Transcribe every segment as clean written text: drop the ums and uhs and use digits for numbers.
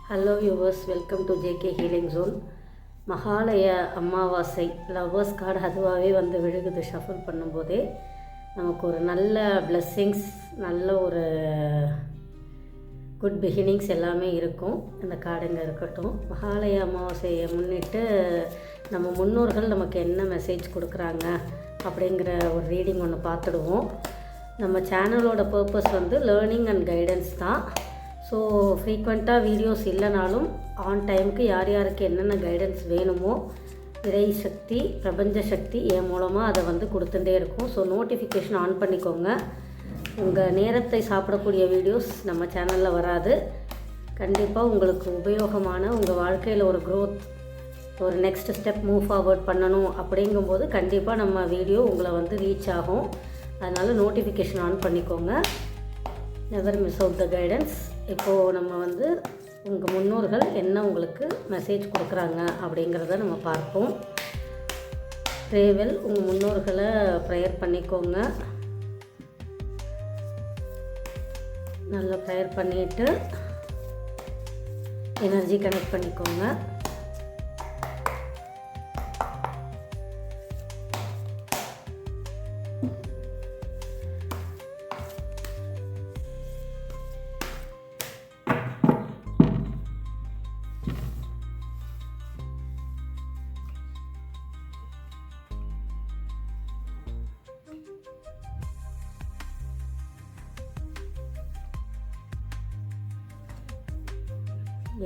Hello viewers, welcome to JK healing zone. Mahalaya Amavasya lovers card அதுவாகவே வந்து விழுகுது. ஷஃபிள் பண்ணும்போதே நமக்கு ஒரு நல்ல பிளெஸ்ஸிங்ஸ், நல்ல ஒரு குட் பிகினிங்ஸ் எல்லாமே இருக்கும். அந்த கார்டுங்க இருக்கட்டும். மகாலய அமாவாசையை முன்னிட்டு நம்ம முன்னோர்கள் நமக்கு என்ன மெசேஜ் கொடுக்குறாங்க அப்படிங்கிற ஒரு ரீடிங் ஒன்று பார்த்துடுவோம். நம்ம சேனலோட பர்பஸ் வந்து லேர்னிங் அண்ட் கைடன்ஸ் தான். ஸோ ஃப்ரீக்வெண்ட்டாக வீடியோஸ் இல்லைனாலும் ஆன் டைமுக்கு யார் யாருக்கு என்னென்ன கைடன்ஸ் வேணுமோ இறை சக்தி, பிரபஞ்ச சக்தி என் மூலமாக அதை வந்து கொடுத்துட்டே இருக்கும். ஸோ நோட்டிஃபிகேஷன் ஆன் பண்ணிக்கோங்க. உங்கள் நேரத்தை சாப்பிடக்கூடிய வீடியோஸ் நம்ம சேனலில் வராது. கண்டிப்பாக உங்களுக்கு உபயோகமான, உங்கள் வாழ்க்கையில் ஒரு க்ரோத், ஒரு நெக்ஸ்ட் ஸ்டெப் மூவ் ஃபார்வர்ட் பண்ணணும் அப்படிங்கும்போது கண்டிப்பாக நம்ம வீடியோ உங்களை வந்து ரீச் ஆகும். அதனால் நோட்டிஃபிகேஷன் ஆன் பண்ணிக்கோங்க. Never miss out the guidance. இப்போது நம்ம வந்து உங்கள் முன்னோர்கள் என்ன உங்களுக்கு மெசேஜ் கொடுக்குறாங்க அப்படிங்கிறத நம்ம பார்ப்போம். ப்ரேவெல், உங்கள் முன்னோர்களை ப்ரேயர் பண்ணிக்கோங்க. நல்லா ப்ரேயர் பண்ணிவிட்டு எனர்ஜி கனெக்ட் பண்ணிக்கோங்க.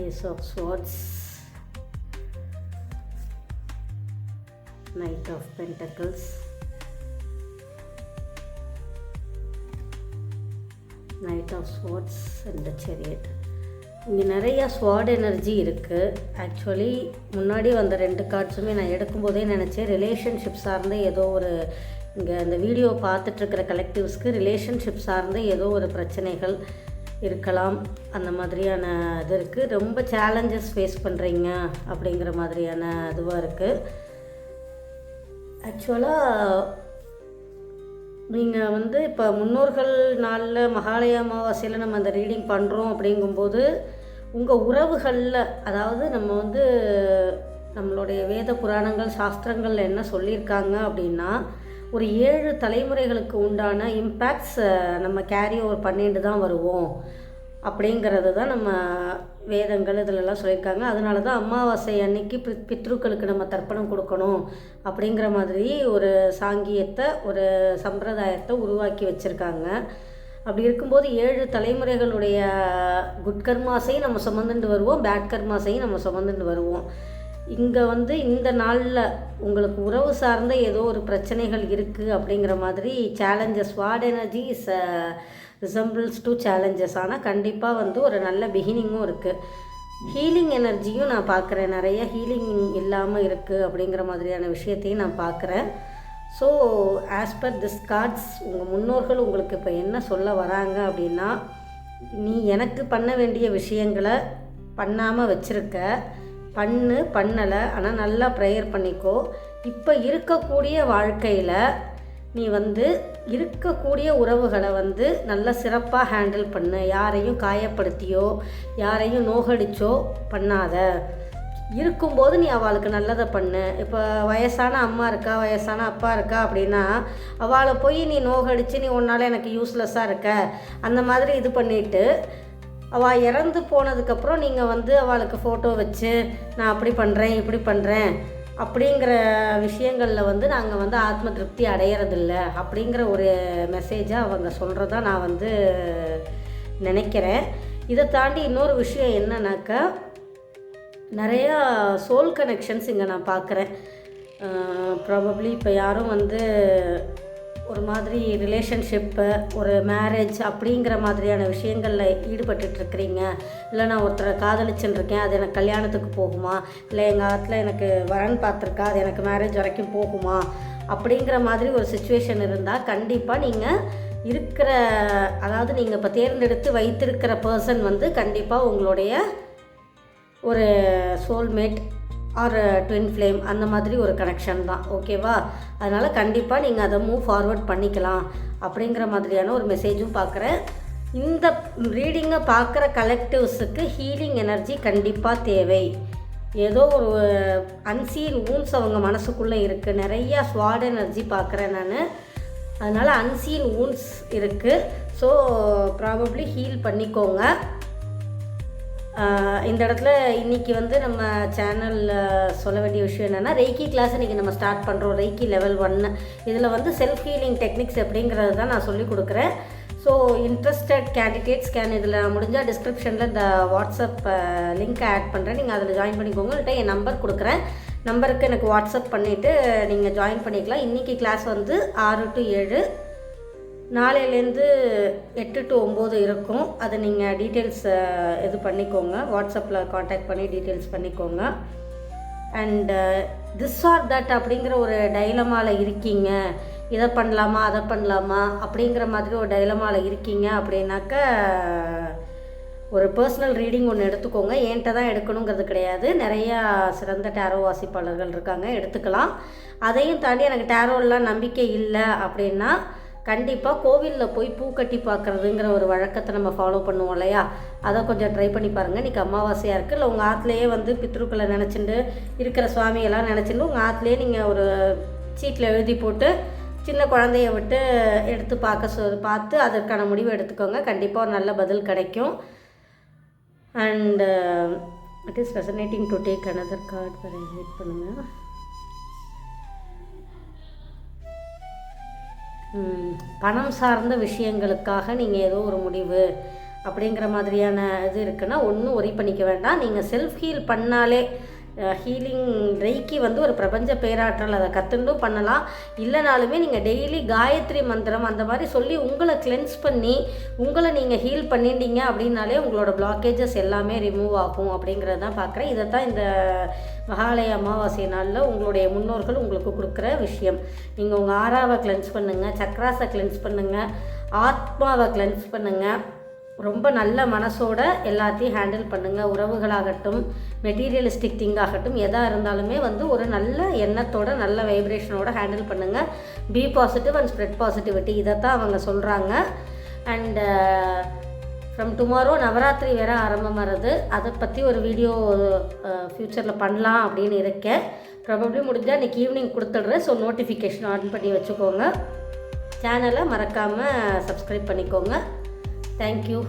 Ace of Swords, Knight of Pentacles, Knight of Swords and the Chariot. இங்கே நிறையா ஸ்வாட் எனர்ஜி இருக்குது. ஆக்சுவலி முன்னாடி வந்த 2 கார்ட்ஸுமே நான் எடுக்கும்போதே நினச்சேன் ரிலேஷன்ஷிப் சார்ந்த ஏதோ ஒரு, இங்கே அந்த வீடியோ பார்த்துட்ருக்கிற கலெக்டிவ்ஸ்க்கு ரிலேஷன்ஷிப் சார்ந்த ஏதோ ஒரு பிரச்சனைகள் இருக்கலாம். அந்த மாதிரியான இது இருக்குது. ரொம்ப சேலஞ்சஸ் ஃபேஸ் பண்ணுறீங்க அப்படிங்கிற மாதிரியான இதுவாக இருக்குது. ஆக்சுவலாக நீங்கள் வந்து இப்போ முன்னோர்கள் நாளில் மகாலய அமாவாசையில் நம்ம அந்த ரீடிங் பண்ணுறோம் அப்படிங்கும்போது உங்கள் உறவுகளில், அதாவது நம்ம வந்து நம்மளுடைய வேத புராணங்கள், சாஸ்திரங்களில் என்ன சொல்லியிருக்காங்க அப்படின்னா, ஒரு 7 தலைமுறைகளுக்கு உண்டான இம்பேக்ட்ஸ் நம்ம கேரி ஓவர் பண்ணிட்டு தான் வருவோம் அப்படிங்கிறது தான் நம்ம வேதங்கள் இதிலெல்லாம் சொல்லியிருக்காங்க. அதனால தான் அமாவாசை அன்னைக்கு பித்ருக்களுக்கு நம்ம தர்ப்பணம் கொடுக்கணும் அப்படிங்கிற மாதிரி ஒரு சாங்கியத்தை, ஒரு சம்பிரதாயத்தை உருவாக்கி வச்சுருக்காங்க. அப்படி இருக்கும்போது 7 தலைமுறைகளுடைய குட் கர்மாசையும் நம்ம சுமந்துட்டு வருவோம், பேட் கர்மாசையும் நம்ம சுமந்துட்டு வருவோம். இங்கே வந்து இந்த நாளில் உங்களுக்கு உறவு சார்ந்த ஏதோ ஒரு பிரச்சனைகள் இருக்குது அப்படிங்கிற மாதிரி challenges, ward energy is resembles to challenges. ஆனால் கண்டிப்பாக வந்து ஒரு நல்ல பிகினிங்கும் இருக்குது. ஹீலிங் எனர்ஜியும் நான் பார்க்குறேன். நிறைய ஹீலிங் இல்லாமல் இருக்குது அப்படிங்கிற மாதிரியான விஷயத்தையும் நான் பார்க்குறேன். So as per this cards, உங்கள் முன்னோர்கள் உங்களுக்கு இப்போ என்ன சொல்ல வராங்க அப்படின்னா, நீ எனக்கு பண்ண வேண்டிய விஷயங்களை பண்ணாமல் வச்சுருக்க, பண்ணலை, ஆனால் நல்லா ப்ரேயர் பண்ணிக்கோ. இப்போ இருக்கக்கூடிய வாழ்க்கையில் நீ வந்து இருக்கக்கூடிய உறவுகளை வந்து நல்லா சிறப்பாக ஹேண்டில் பண்ணு. யாரையும் காயப்படுத்தியோ யாரையும் நோகடிச்சோ பண்ணாத. இருக்கும்போது நீ அவளுக்கு நல்லதை பண்ணு. இப்போ வயசான அம்மா இருக்கா, வயசான அப்பா இருக்கா அப்படின்னா அவளை போய் நீ நோகடிச்சு, நீ உன்னால் எனக்கு யூஸ்லெஸ்ஸாக இருக்க அந்த மாதிரி இது பண்ணிவிட்டு, அவள் இறந்து போனதுக்கப்புறம் நீங்கள் வந்து அவளுக்கு ஃபோட்டோ வச்சு நான் அப்படி பண்ணுறேன் இப்படி பண்ணுறேன் அப்படிங்கிற விஷயங்களில் வந்து நாங்கள் வந்து ஆத்ம திருப்தி அடையிறதில்ல அப்படிங்கிற ஒரு மெசேஜாக அவங்க சொல்கிறதா நான் வந்து நினைக்கிறேன். இதை தாண்டி இன்னொரு விஷயம் என்னன்னாக்கா, நிறையா சோல் கனெக்ஷன்ஸ் இங்கே நான் பார்க்குறேன். ப்ராபப்ளி இப்போ யாரும் வந்து ஒரு மாதிரி ரிலேஷன்ஷிப்பு, ஒரு மேரேஜ் அப்படிங்கிற மாதிரியான விஷயங்களில் ஈடுபட்டுருக்கிறீங்க. இல்லை நான் ஒருத்தரை காதலிச்சுருக்கேன், அது எனக்கு கல்யாணத்துக்கு போகுமா, இல்லை எங்கள் ஆத்தில் எனக்கு வரன் பார்த்துருக்கா, அது எனக்கு மேரேஜ் வரைக்கும் போகுமா அப்படிங்கிற மாதிரி ஒரு சுச்சுவேஷன் இருந்தால் கண்டிப்பாக நீங்கள் இருக்கிற, அதாவது நீங்கள் இப்போ தேர்ந்தெடுத்து வைத்திருக்கிற பர்சன் வந்து கண்டிப்பாக உங்களுடைய ஒரு சோல்மேட் ஆர் ட்வின் ஃப்ளேம் அந்த மாதிரி ஒரு கனெக்ஷன் தான். ஓகேவா? அதனால் கண்டிப்பாக நீங்கள் அதை மூவ் ஃபார்வர்ட் பண்ணிக்கலாம் அப்படிங்கிற மாதிரியான ஒரு மெசேஜும் பார்க்குறேன். இந்த ரீடிங்கை பார்க்குற கலெக்டிவ்ஸுக்கு ஹீலிங் எனர்ஜி கண்டிப்பாக தேவை. ஏதோ ஒரு அன்சீன் ஊன்ஸ் அவங்க மனசுக்குள்ளே இருக்குது. நிறையா ஸ்வாட் எனர்ஜி பார்க்குறேன் நான். அதனால் அன்சீன் ஊன்ஸ் இருக்குது. ஸோ ப்ராபப்ளி ஹீல் பண்ணிக்கோங்க. இந்த இடத்துல இன்றைக்கி வந்து நம்ம சேனலில் சொல்ல வேண்டிய விஷயம் என்னென்னா, ரெய்க்கி கிளாஸ் இன்றைக்கி நம்ம ஸ்டார்ட் பண்ணுறோம். Reiki level 1. இதில் வந்து செல்ஃப் ஹீலிங் டெக்னிக்ஸ் எப்படிங்கிறது தான் நான் சொல்லிக் கொடுக்குறேன். ஸோ இன்ட்ரெஸ்டட் கேண்டிடேட்ஸ் இதில் முடிஞ்சால் டிஸ்கிரிப்ஷனில் இந்த வாட்ஸ்அப் லிங்க்கை ஆட் பண்ணுறேன். நீங்கள் அதில் ஜாயின் பண்ணிக்கோங்க. இல்லைட்டா என் நம்பர் கொடுக்குறேன். நம்பருக்கு எனக்கு வாட்ஸ்அப் பண்ணிவிட்டு நீங்கள் ஜாயின் பண்ணிக்கலாம். இன்றைக்கி கிளாஸ் வந்து 6 to 7, நாளையிலேருந்து 8 to 9 இருக்கும். அதை நீங்கள் டீட்டெயில்ஸ் இது பண்ணிக்கோங்க. வாட்ஸ்அப்பில் காண்டாக்ட் பண்ணி டீட்டெயில்ஸ் பண்ணிக்கோங்க. அண்டு திஸ் ஆர் தட் அப்படிங்கிற ஒரு டைலமாவில் இருக்கீங்க. இதை பண்ணலாமா அதை பண்ணலாமா அப்படிங்கிற மாதிரி ஒரு டைலமாவில் இருக்கீங்க அப்படின்னாக்க ஒரு பர்சனல் ரீடிங் ஒன்று எடுத்துக்கோங்க. என்கிட்ட தான் எடுக்கணுங்கிறது கிடையாது. நிறையா சிறந்த டேரோ வாசிப்பாளர்கள் இருக்காங்க, எடுத்துக்கலாம். அதையும் தாண்டி எனக்கு டேரோலாம் நம்பிக்கை இல்லை அப்படின்னா கண்டிப்பாக கோவிலில் போய் பூ கட்டி பார்க்குறதுங்கிற ஒரு வழக்கத்தை நம்ம ஃபாலோ பண்ணுவோம் இல்லையா, அதை கொஞ்சம் ட்ரை பண்ணி பாருங்கள். இன்றைக்கி அமாவாசையாக இருக்குது. இல்லை உங்கள் ஆற்றுலையே வந்து பித்ருக்களை நினச்சிட்டு இருக்கிற சுவாமியெல்லாம் நினச்சிட்டு உங்கள் ஆற்றுலேயே நீங்கள் ஒரு சீட்டில் எழுதி போட்டு சின்ன குழந்தைய விட்டு எடுத்து பார்த்து அதற்கான முடிவு எடுத்துக்கோங்க. கண்டிப்பாக ஒரு நல்ல பதில் கிடைக்கும். And it is resonating to take another card. வரை வெயிட் பண்ணுங்கள். பணம் சார்ந்த விஷயங்களுக்காக நீங்கள் ஏதோ ஒரு முடிவு அப்படிங்கிற மாதிரியான இது இருக்குன்னா ஒன்றும் ஒரி பண்ணிக்க வேண்டாம். நீங்கள் செல்ஃப் ஹீல் பண்ணாலே ஹீலிங் ரெய்க்கி வந்து ஒரு பிரபஞ்ச பேராற்றல். அதை கற்றுண்டும் பண்ணலாம். இல்லைனாலுமே நீங்கள் டெய்லி காயத்ரி மந்திரம் அந்த மாதிரி சொல்லி உங்களை கிளென்ஸ் பண்ணி உங்களை நீங்கள் ஹீல் பண்ணிட்டீங்க அப்படின்னாலே உங்களோட பிளாக்கேஜஸ் எல்லாமே ரிமூவ் ஆகும் அப்படிங்கிறது தான் பார்க்குறேன். இதை தான் இந்த மகாலய அமாவாசை நாளில் உங்களுடைய முன்னோர்கள் உங்களுக்கு கொடுக்குற விஷயம். நீங்கள் உங்கள் ஆறாவை கிளென்ஸ் பண்ணுங்கள், சக்ராஸை கிளென்ஸ் பண்ணுங்கள், ஆத்மாவை கிளென்ஸ் பண்ணுங்கள். ரொம்ப நல்ல மனசோட எல்லாத்தையும் ஹேண்டில் பண்ணுங்கள். உறவுகளாகட்டும், மெட்டீரியலிஸ்டிக் திங்காகட்டும், எதாக இருந்தாலுமே வந்து ஒரு நல்ல எண்ணத்தோட நல்ல வைப்ரேஷனோட ஹேண்டில் பண்ணுங்கள். Be positive and spread positivity, இதைத்தான் அவங்க சொல்கிறாங்க. அண்டு ஃப்ரம் டுமாரோ நவராத்திரி வேறு ஆரம்பமாகிறது. அதை பற்றி ஒரு வீடியோ ஃப்யூச்சரில் பண்ணலாம் அப்படின்னு இருக்கேன். ப்ராபப்ளி முடிஞ்சால் இன்றைக்கி ஈவினிங் கொடுத்துட்றேன். ஸோ நோட்டிஃபிகேஷன் ஆன் பண்ணி வச்சுக்கோங்க. சேனலை மறக்காமல் சப்ஸ்கிரைப் பண்ணிக்கோங்க. Thank you.